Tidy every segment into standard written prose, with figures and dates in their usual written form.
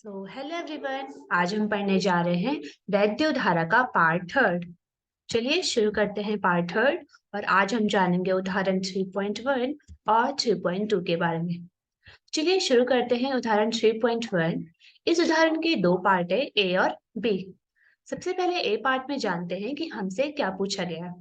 Hello everyone, आज हम पढ़ने जा रहे हैं वैद्युत धारा का पार्ट थर्ड। चलिए शुरू करते हैं पार्ट थर्ड। और आज हम जानेंगे उदाहरण 3.1 और 3.2 के बारे में। चलिए शुरू करते हैं उदाहरण 3.1। इस उदाहरण के दो पार्ट है, ए और बी। सबसे पहले ए पार्ट में जानते हैं कि हमसे क्या पूछा गया है।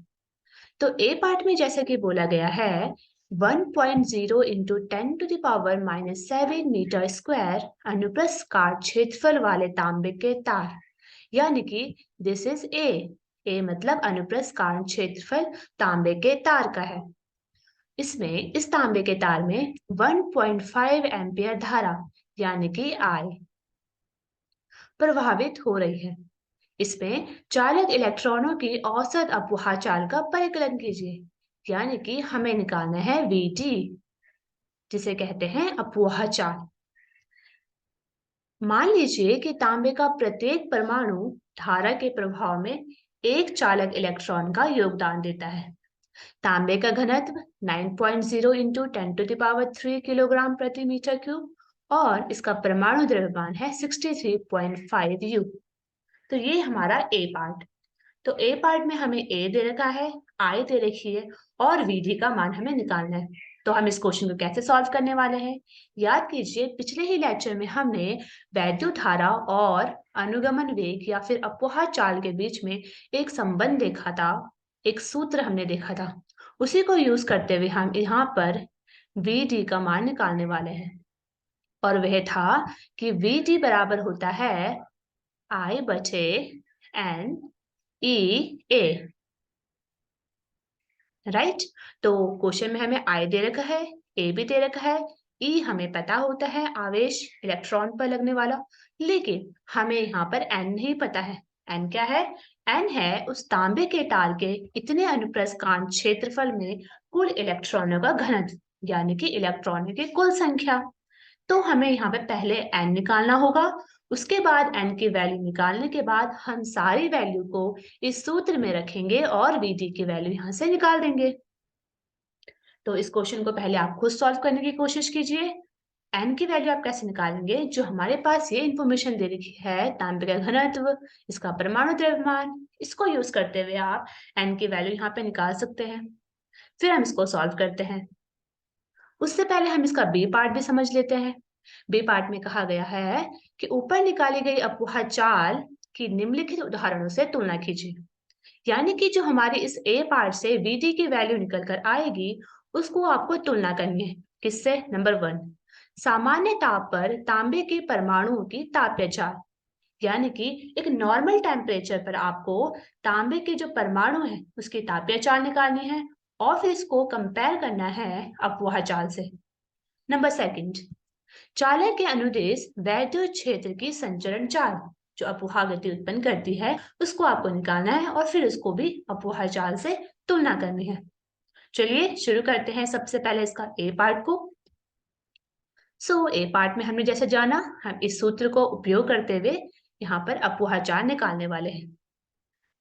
तो ए पार्ट में जैसे कि बोला गया है 1.0 इंटू 10⁻⁻7 मीटर स्क्वायर अनुप्रस्थ काट क्षेत्रफल वाले तांबे के तार, यानी कि दिस इज ए मतलब अनुप्रस्थ काट क्षेत्रफल तांबे के तार का है। इसमें इस तांबे के तार में 1.5 एम्पियर धारा यानी कि आई प्रभावित हो रही है। इसमें चालक इलेक्ट्रॉनों की औसत अपवाह चाल का परिकलन कीजिए, यानी कि हमें निकालना है वीटी, जिसे कहते हैं अपवाह चाल। मान लीजिए कि तांबे का प्रत्येक परमाणु धारा के प्रभाव में एक चालक इलेक्ट्रॉन का योगदान देता है। तांबे का घनत्व 9.0 इंटू 10⁻³ किलोग्राम प्रति मीटर क्यूब और इसका परमाणु द्रव्यमान है 63.5 यू। तो ये हमारा ए पार्ट। तो ए पार्ट में हमें ए दे रखा है, आई दे रखी है और वीडी का मान हमें निकालना है। तो हम इस क्वेश्चन को कैसे सॉल्व करने वाले हैं? याद कीजिए, पिछले ही लेक्चर में हमने वैद्युत धारा और अनुगमन वेग या फिर अपवाह चाल के बीच में एक संबंध देखा था, एक सूत्र हमने देखा था। उसी को यूज करते हुए हम यहाँ पर वीडी का मान निकालने वाले हैं। और वह था कि वीडी बराबर होता है आई बचे एन ई ए, राइट। तो क्वेश्चन में हमें आई दे रखा है, ए भी दे रखा है, ई हमें पता होता है आवेश इलेक्ट्रॉन पर लगने वाला, लेकिन हमें यहाँ पर एन नहीं पता है। एन क्या है? एन है उस तांबे के तार के इतने अनुप्रस्थ काट क्षेत्रफल में कुल इलेक्ट्रॉनों का घनत्व, यानी कि इलेक्ट्रॉनों की कुल संख्या। तो हमें यहाँ पे पहले एन निकालना होगा। उसके बाद एन की वैल्यू निकालने के बाद हम सारी वैल्यू को इस सूत्र में रखेंगे और वीडी की वैल्यू यहाँ से निकाल देंगे। तो इस क्वेश्चन को पहले आप खुद सॉल्व करने की कोशिश कीजिए। एन की वैल्यू आप कैसे निकालेंगे? जो हमारे पास ये इंफॉर्मेशन दे रखी है, तांबे का घनत्व, इसका परमाणु द्रव्यमान, इसको यूज करते हुए आप एन की वैल्यू यहाँ पे निकाल सकते हैं। फिर हम इसको सॉल्व करते हैं। उससे पहले हम इसका बी पार्ट भी समझ लेते हैं। बी पार्ट में कहा गया है कि ऊपर निकाली गई अपवाह चाल की निम्नलिखित उदाहरणों से तुलना कीजिए। यानी कि जो हमारे इस ए पार्ट से वीडी की वैल्यू निकल कर आएगी, उसको आपको तुलना करनी है। किससे? नंबर 1, सामान्य ताप पर तांबे के परमाणुओं की तापीय चाल, यानी कि एक नॉर्मल टेम्परेचर पर आपको तांबे के जो परमाणु है उसकी तापीय चाल निकालनी है और फिर इसको कंपेयर करना है अपवाह चाल से। नंबर 2, चालक के अनुदेश वैद्युत क्षेत्र की संचरण चाल, जो अपवाह गति उत्पन्न करती है, उसको आपको निकालना है और फिर उसको भी अपवाह चाल से तुलना करनी है। चलिए शुरू करते हैं सबसे पहले इसका ए पार्ट को। ए पार्ट में हमने जैसे जाना, हम इस सूत्र को उपयोग करते हुए यहाँ पर अपवाह चाल निकालने वाले हैं।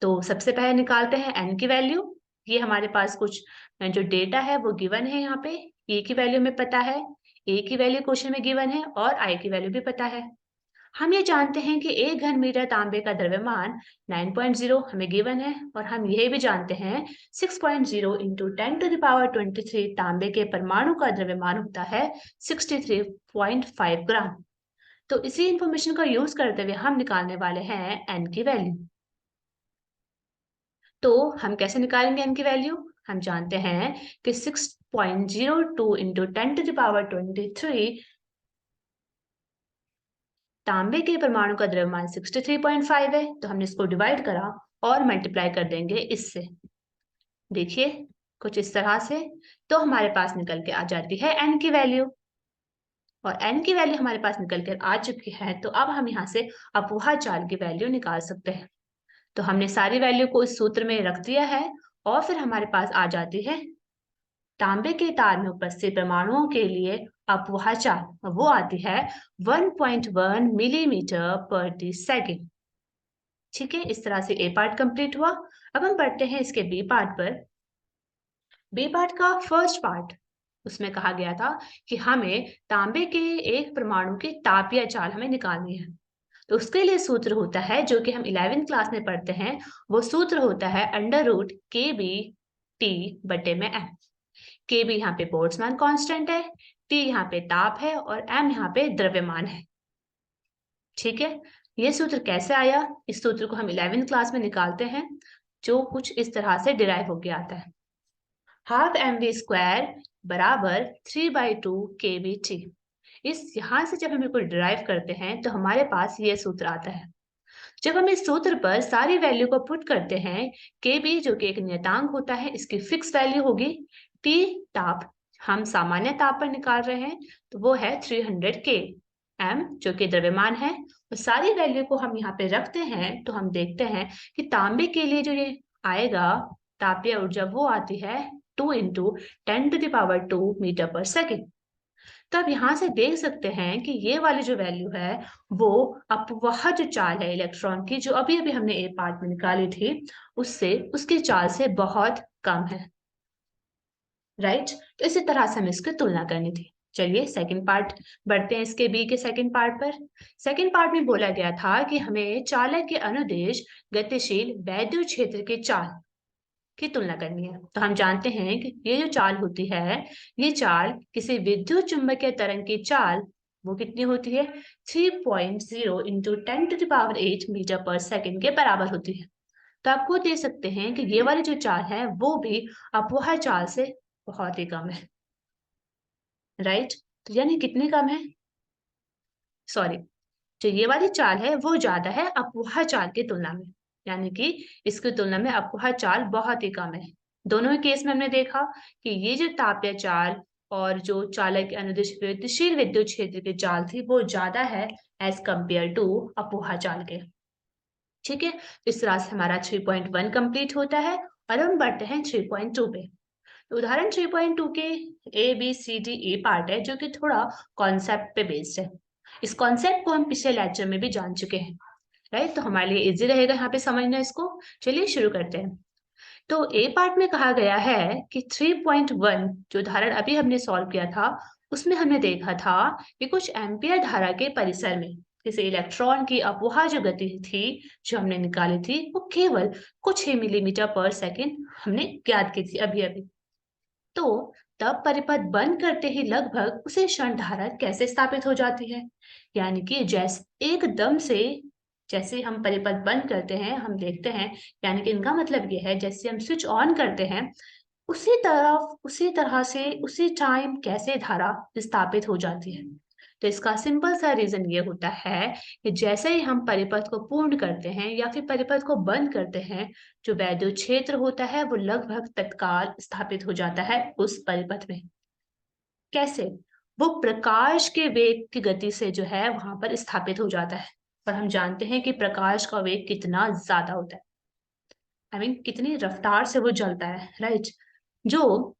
तो सबसे पहले निकालते हैं एन की वैल्यू। ये हमारे पास कुछ जो डेटा है वो गिवन है। यहाँ पे ए की वैल्यू हमें पता है, ए की वैल्यू क्वेश्चन में गिवन है और आई की वैल्यू भी पता है। हम ये जानते हैं कि 1 घन मीटर तांबे का द्रव्यमान 9.0 हमें गिवन है और हम ये भी जानते हैं 6.0 इंटू 10⁻23 तांबे के परमाणु का द्रव्यमान होता है 63.5 ग्राम। तो इसी इंफॉर्मेशन का यूज करते हुए हम निकालने वाले हैं एन की वैल्यू। तो हम कैसे निकालेंगे एन की वैल्यू? हम जानते हैं कि 6.02 इंटू 10⁻23 तांबे के परमाणु का द्रव्यमान 63.5 है, तो हमने इसको डिवाइड करा और मल्टीप्लाई कर देंगे इससे। देखिए कुछ इस तरह से। तो हमारे पास निकल के आ जाती है एन की वैल्यू, और एन की वैल्यू हमारे पास निकल कर आ चुकी है। तो अब हम यहाँ से अपवाह चाल की वैल्यू निकाल सकते हैं। तो हमने सारी वैल्यू को इस सूत्र में रख दिया है और फिर हमारे पास आ जाती है तांबे के तार में उपस्थित परमाणुओं के लिए अपवाह चाल, वो आती है 1.1 मिलीमीटर प्रति सेकेंड। ठीक है, इस तरह से ए पार्ट कंप्लीट हुआ। अब हम पढ़ते हैं इसके बी पार्ट पर। बी पार्ट का फर्स्ट पार्ट, उसमें कहा गया था कि हमें तांबे के एक परमाणु की तापीय चाल हमें निकालनी है। तो उसके लिए सूत्र होता है जो कि हम 11वीं क्लास में पढ़ते हैं, वो सूत्र होता है √kBT/m। kB यहाँ पे बोल्ट्जमान कांस्टेंट है, T यहाँ पे ताप है और m यहाँ पे द्रव्यमान है। ठीक है, ये सूत्र कैसे आया? इस सूत्र को हम 11वीं क्लास में निकालते हैं, जो कुछ इस तरह से डिराइव होके आता है। ½ mv² बराबर 3/2 kBT। इस यहाँ से जब हम इसको डिराइव करते हैं तो हमारे पास ये सूत्र आता है। जब हम इस सूत्र पर सारी वैल्यू को पुट करते हैं, kb जो कि एक नियतांक होता है, इसकी फिक्स वैल्यू होगी। T ताप हम सामान्य ताप पर निकाल रहे हैं, तो वो है 300 K। m जो कि द्रव्यमान है, तो सारी वैल्यू को हम यहाँ पे रखते हैं तो हम देखते हैं कि तांबे के लिए जो ये आएगा तापीय ऊर्जा वो आती है 2 × 10⁻²m/s। तो आप यहाँ से देख सकते हैं कि ये वाली जो वैल्यू है वो अपवाह जो चाल है इलेक्ट्रॉन की, जो अभी अभी हमने ए पार्ट में निकाली थी, उससे उसकी चाल से बहुत कम है। राइट, तो इसी तरह से हमें इसकी तुलना करनी थी। चलिए सेकंड पार्ट बढ़ते हैं, इसके बी के सेकंड पार्ट पर। सेकंड पार्ट में बोला गया था कि हमें चालक के अनुदिश गतिशील वैद्युत क्षेत्र की चाल की तुलना करनी है। तो हम जानते हैं कि ये जो चाल होती है, ये चाल किसी विद्युत चुंबकीय तरंग की चाल वो कितनी होती है? 3.0 × 10⁸ मीटर/सेकंड के बराबर होती है। तो आप खुद देख सकते हैं कि ये वाली जो चाल है वो भी अपवाह चाल से बहुत ही कम है। राइट, तो यानी कितनी कम है? सॉरी, जो ये वाली चाल है वो ज्यादा है अपवाह चाल की तुलना में, यानी कि इसकी तुलना में अपवाह चाल बहुत ही कम है। दोनों ही केस में हमने देखा कि ये जो तापीय चाल और जो चालक के अनुदिश गतिशील विद्युत क्षेत्र की चाल थी वो ज्यादा है एज कंपेयर टू अपवाह चाल के। ठीक है, इस तरह से हमारा 3.1 कंप्लीट होता है और हम बढ़ते हैं 3.2 पे। उदाहरण 3.2 के ABCDE पार्ट है जो कि थोड़ा कॉन्सेप्ट पे बेस्ड है। इस कॉन्सेप्ट को हम पिछले लेक्चर में भी जान चुके हैं। राइट, तो हमारे लिए इजी रहेगा यहाँ पे समझना इसको। चलिए शुरू करते हैं। तो ए पार्ट में कहा गया है कि 3.1 जो उदाहरण अभी हमने सॉल्व किया था, उसमें हमने देखा था कि कुछ एम्पियर धारा के परिसर में किसी इलेक्ट्रॉन की अपवाह जो गति थी जो हमने निकाली थी वो केवल कुछ ही मिलीमीटर/सेकंड हमने ज्ञात की थी अभी अभी। तो तब परिपथ बंद करते ही लगभग उसी क्षण धारा कैसे स्थापित हो जाती है? यानी कि जैसे एकदम से जैसे हम परिपथ बंद करते हैं हम देखते हैं, यानी कि इनका मतलब ये है जैसे हम स्विच ऑन करते हैं उसी तरह से उसी टाइम कैसे धारा स्थापित हो जाती है। तो इसका सिंपल सा रीजन ये होता है कि जैसे ही हम परिपथ को पूर्ण करते हैं या फिर परिपथ को बंद करते हैं, जो वैद्युत क्षेत्र होता है वो लगभग तत्काल स्थापित हो जाता है उस परिपथ में। कैसे? वो प्रकाश के वेग की गति से जो है वहां पर स्थापित हो जाता है। और हम जानते हैं कि प्रकाश का वेग कितना ज्यादा होता है, कितनी रफ्तार से वो चलता है। राइट, जो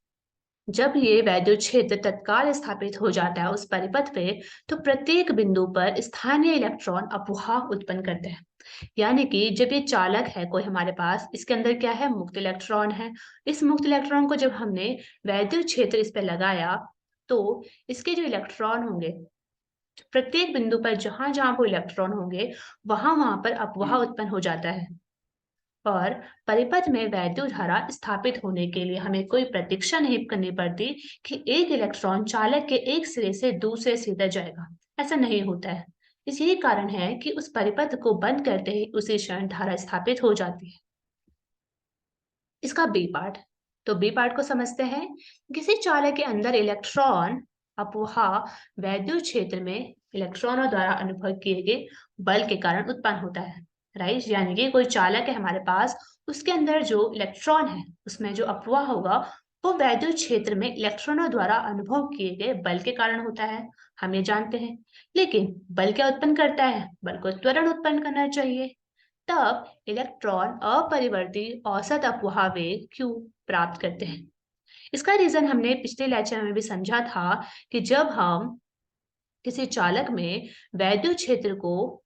जब ये वैद्युत क्षेत्र तत्काल स्थापित हो जाता है उस परिपथ पे, तो प्रत्येक बिंदु पर स्थानीय इलेक्ट्रॉन अपवाह उत्पन्न करते हैं। यानी कि जब ये चालक है कोई हमारे पास, इसके अंदर क्या है? मुक्त इलेक्ट्रॉन है। इस मुक्त इलेक्ट्रॉन को जब हमने वैद्युत क्षेत्र इस पे लगाया, तो इसके जो इलेक्ट्रॉन होंगे प्रत्येक बिंदु पर जहां जहां वो इलेक्ट्रॉन होंगे वहां वहां पर अपवाह उत्पन्न हो जाता है। और परिपथ में वैद्युत धारा स्थापित होने के लिए हमें कोई प्रतीक्षा नहीं करनी पड़ती कि एक इलेक्ट्रॉन चालक के एक सिरे से दूसरे सिरे जाएगा। ऐसा नहीं होता है। इस यही कारण है कि उस परिपथ को बंद करते ही उसी क्षण धारा स्थापित हो जाती है। इसका बी पार्ट, तो बी पार्ट को समझते हैं। किसी चालक के अंदर इलेक्ट्रॉन अपवाह वैद्युत क्षेत्र में इलेक्ट्रॉनों द्वारा अनुभव किए गए बल के कारण उत्पन्न होता है। राइट, यानी कि कोई चालक है हमारे पास, उसके अंदर जो इलेक्ट्रॉन है उसमें जो अपवाह होगा वो वैद्युत क्षेत्र में इलेक्ट्रॉनों द्वारा अनुभव किए गए बल के कारण होता है। हम ये जानते हैं। लेकिन बल क्या उत्पन्न करता है? बल को त्वरण उत्पन्न करना चाहिए। तब इलेक्ट्रॉन अपरिवर्ती औसत अपवाह वेग क्यों प्राप्त करते हैं? इसका रीजन हमने पिछले लेक्चर में भी समझा था कि जब हम किसी चालक में वैद्युत क्षेत्र को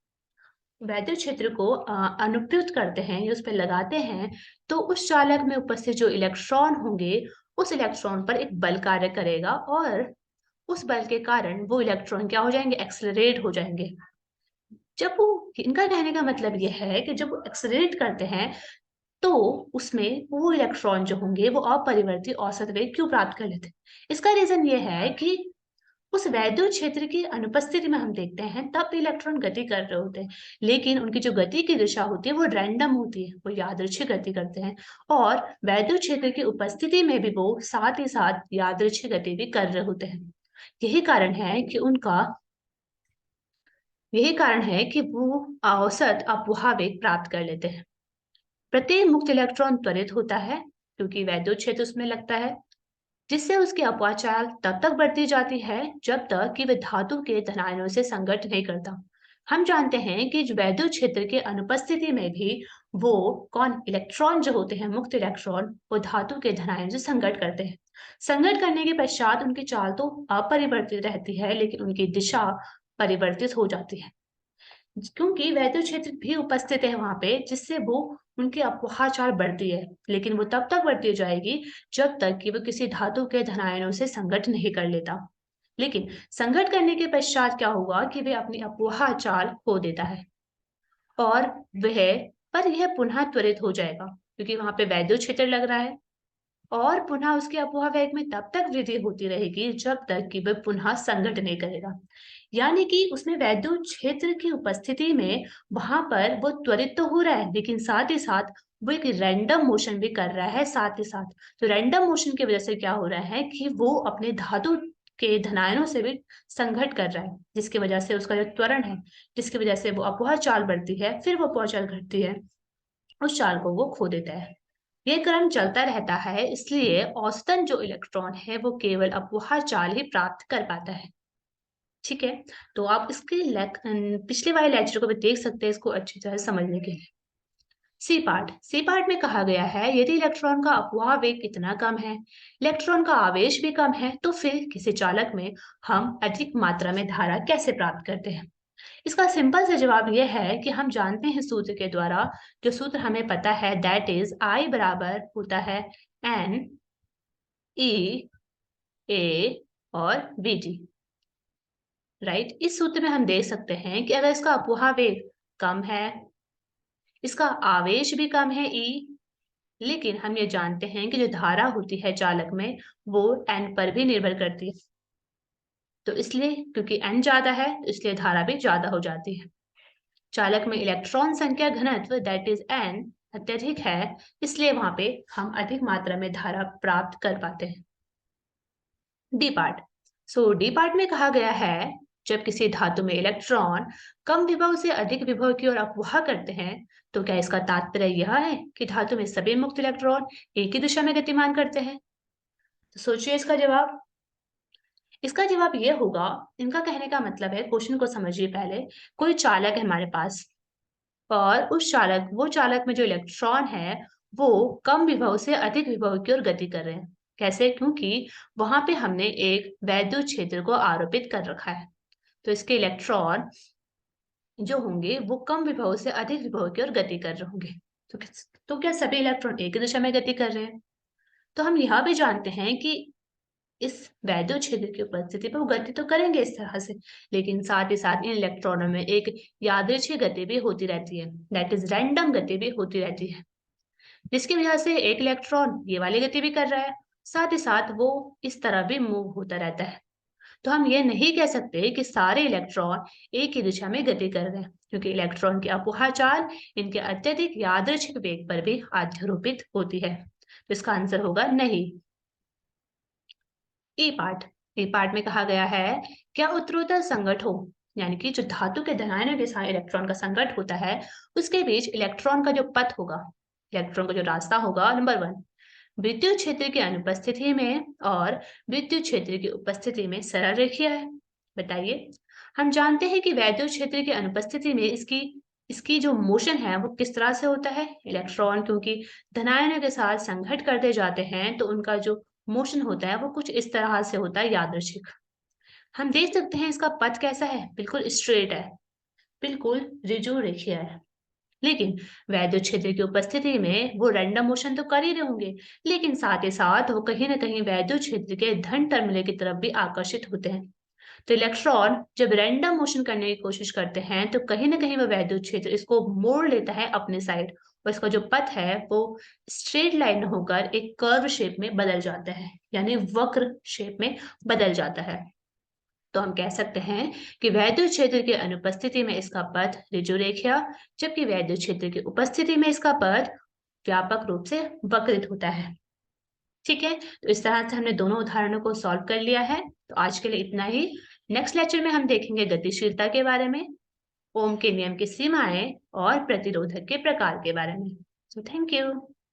अनुप्रयुक्त करते हैं या उस पर लगाते हैं, तो उस चालक में उपस्थित जो इलेक्ट्रॉन होंगे उस इलेक्ट्रॉन पर एक बल कार्य करेगा और उस बल के कारण वो इलेक्ट्रॉन क्या हो जाएंगे, एक्सेलरेट हो जाएंगे। जब वो, इनका कहने का मतलब ये है कि जब वो एक्सेलरेट करते हैं तो उसमें वो इलेक्ट्रॉन जो होंगे वो अपरिवर्ती औसत वेग क्यों प्राप्त कर लेते हैं। इसका रीजन ये है कि उस वैद्युत क्षेत्र की अनुपस्थिति में हम देखते हैं तब इलेक्ट्रॉन गति कर रहे होते हैं, लेकिन उनकी जो गति की दिशा होती है वो रैंडम होती है, वो यादृच्छिक गति करते हैं। और वैद्युत क्षेत्र की उपस्थिति में भी वो साथ ही साथ यादृच्छिक गति भी कर रहे होते हैं। यही कारण है कि उनका यही कारण है कि वो औसत अपवाह वेग प्राप्त कर लेते हैं। प्रत्येक मुक्त इलेक्ट्रॉन त्वरित होता है क्योंकि वैद्युत क्षेत्र उसमें लगता है, जिससे उसकी अपवाह चाल तब तक बढ़ती जाती है जब तक कि वह धातु के धनायनों से संघट नहीं करता। हम जानते हैं कि जो वैद्युत क्षेत्र के अनुपस्थिति में भी वो कौन इलेक्ट्रॉन जो होते हैं, मुक्त इलेक्ट्रॉन, वो धातु के धनायन से संघट करते हैं। संघट करने के पश्चात उनकी चाल तो अपरिवर्तित रहती है, लेकिन उनकी दिशा परिवर्तित हो जाती है क्योंकि वैद्युत क्षेत्र भी उपस्थित है वहां पे, जिससे वो उनकी अपवाह चाल बढ़ती है, लेकिन वो तब तक बढ़ती जाएगी जब तक कि वो किसी धातु के धनायनों से संघट नहीं कर लेता। लेकिन संघट करने के पश्चात क्या होगा कि वे अपनी अपवाह चाल खो देता है और वह पर यह पुनः त्वरित हो जाएगा क्योंकि वहां पे वैद्युत क्षेत्र लग रहा है और पुनः उसके अपवाह वेग में तब तक वृद्धि होती रहेगी जब तक कि वह पुनः संघट नहीं करेगा। यानी कि उसमें वैद्युत क्षेत्र की उपस्थिति में वहां पर वो त्वरित तो हो रहा है, लेकिन साथ ही साथ वो एक रैंडम मोशन भी कर रहा है साथ ही साथ। तो रैंडम मोशन की वजह से क्या हो रहा है कि वो अपने धातु के धनायनों से भी संघट कर रहा है, जिसकी वजह से उसका जो त्वरण है, जिसकी वजह से वो अपवाह चाल बढ़ती है, फिर वो अपवाह चाल घटती है, उस चाल को वो खो देता है। ये क्रम चलता रहता है, इसलिए औसतन जो इलेक्ट्रॉन है वो केवल अपवाह चाल ही प्राप्त कर पाता है। ठीक है, तो आप इसके पिछले वाले लेक्चर को भी देख सकते हैं इसको अच्छी तरह समझने के लिए। सी पार्ट में कहा गया है यदि इलेक्ट्रॉन का अपवाह वेग इतना कम है, इलेक्ट्रॉन का आवेश भी कम है, तो फिर किसी चालक में हम अधिक मात्रा में धारा कैसे प्राप्त करते हैं। इसका सिंपल सा जवाब यह है कि हम जानते हैं सूत्र के द्वारा, जो सूत्र हमें पता है दैट इज I बराबर होता है N E A और VT। राइट, इस सूत्र में हम देख सकते हैं कि अगर इसका अपवाह वेग कम है, इसका आवेश भी कम है E, लेकिन हम ये जानते हैं कि जो धारा होती है चालक में वो N पर भी निर्भर करती है। तो इसलिए क्योंकि N ज्यादा है तो इसलिए धारा भी ज्यादा हो जाती है। चालक में इलेक्ट्रॉन संख्या घनत्व दैट इज N अत्यधिक है, इसलिए वहां पे हम अधिक मात्रा में धारा प्राप्त कर पाते हैं। D part. डी पार्ट में कहा गया है जब किसी धातु में इलेक्ट्रॉन कम विभव से अधिक विभव की ओर अपवाह करते हैं, तो क्या इसका तात्पर्य यह है कि धातु में सभी मुक्त इलेक्ट्रॉन एक ही दिशा में गतिमान करते हैं। तो सोचिए इसका जवाब। इसका जवाब ये होगा, इनका कहने का मतलब है, क्वेश्चन को समझिए पहले। कोई चालक है हमारे पास और उस चालक वो चालक में जो इलेक्ट्रॉन है वो कम विभव से अधिक विभव की ओर गति कर रहे हैं। कैसे? क्योंकि वहां पे हमने एक वैद्युत क्षेत्र को आरोपित कर रखा है, तो इसके इलेक्ट्रॉन जो होंगे वो कम विभव से अधिक विभव की ओर गति कर रहे होंगे। तो क्या सभी इलेक्ट्रॉन एक ही दिशा में गति कर रहे हैं? तो हम यह भी जानते हैं कि इस वैद्युत क्षेत्र की उपस्थिति पर वो गति तो करेंगे इस तरह से, लेकिन साथ ही साथ इन इलेक्ट्रॉनों में एक यादृच्छिक गति भी होती रहती है, दैट इज रैंडम गति भी होती रहती है, जिसकी वजह से एक इलेक्ट्रॉन ये वाली गति भी कर रहा है, साथ ही साथ वो इस तरह भी मूव होता रहता है। तो हम ये नहीं कह सकते कि सारे इलेक्ट्रॉन एक ही दिशा में गति कर रहे हैं, क्योंकि इलेक्ट्रॉन की अपवाह चाल इनके अत्यधिक यादृच्छिक वेग पर भी आध्यारोपित होती है। तो इसका आंसर होगा नहीं। ई पार्ट। ई पार्ट में कहा गया है क्या उत्तरोत्तर संघट हो, यानी कि जो धातु के धनायनों के साथ इलेक्ट्रॉन का संघट होता है उसके बीच इलेक्ट्रॉन का जो पथ होगा, इलेक्ट्रॉन का जो रास्ता होगा, नंबर 1 विद्युत क्षेत्र की अनुपस्थिति में और विद्युत क्षेत्र की उपस्थिति में सरल रेखीय है। बताइए। हम जानते हैं कि वैद्युत क्षेत्र की अनुपस्थिति में इसकी इसकी जो मोशन है वो किस तरह से होता है। इलेक्ट्रॉन क्योंकि धनायनों के साथ संघट करते जाते हैं तो उनका जो मोशन होता है वो कुछ इस तरह से होता है, यादृच्छिक। हम देख सकते हैं इसका पथ कैसा है, बिल्कुल स्ट्रेट है, बिल्कुल ऋजु रेखीय है। लेकिन वैद्युत क्षेत्र की उपस्थिति में वो रैंडम मोशन तो कर ही रहे होंगे, लेकिन साथ ही साथ वो कहीं न कहीं वैद्युत क्षेत्र के धन टर्मिनल की तरफ भी आकर्षित होते हैं। तो इलेक्ट्रॉन जब रैंडम मोशन करने की कोशिश करते हैं, तो कहीं न कहीं वो वैद्युत क्षेत्र इसको मोड़ लेता है अपने साइड और इसका जो पथ है, वो स्ट्रेट लाइन होकर एक कर्व शेप में बदल जाता है, यानी वक्र शेप में बदल जाता है। तो हम कह सकते हैं कि वैद्युत क्षेत्र की अनुपस्थिति में इसका पथ ऋजुरेखीय, जबकि वैद्युत क्षेत्र की उपस्थिति में इसका पथ व्यापक रूप से वक्रित होता है। ठीक है, तो इस तरह से हमने दोनों उदाहरणों को सॉल्व कर लिया है। तो आज के लिए इतना ही। नेक्स्ट लेक्चर में हम देखेंगे गतिशीलता के बारे में, ओम के नियम की सीमाएं और प्रतिरोधक के प्रकार के बारे में। So thank you.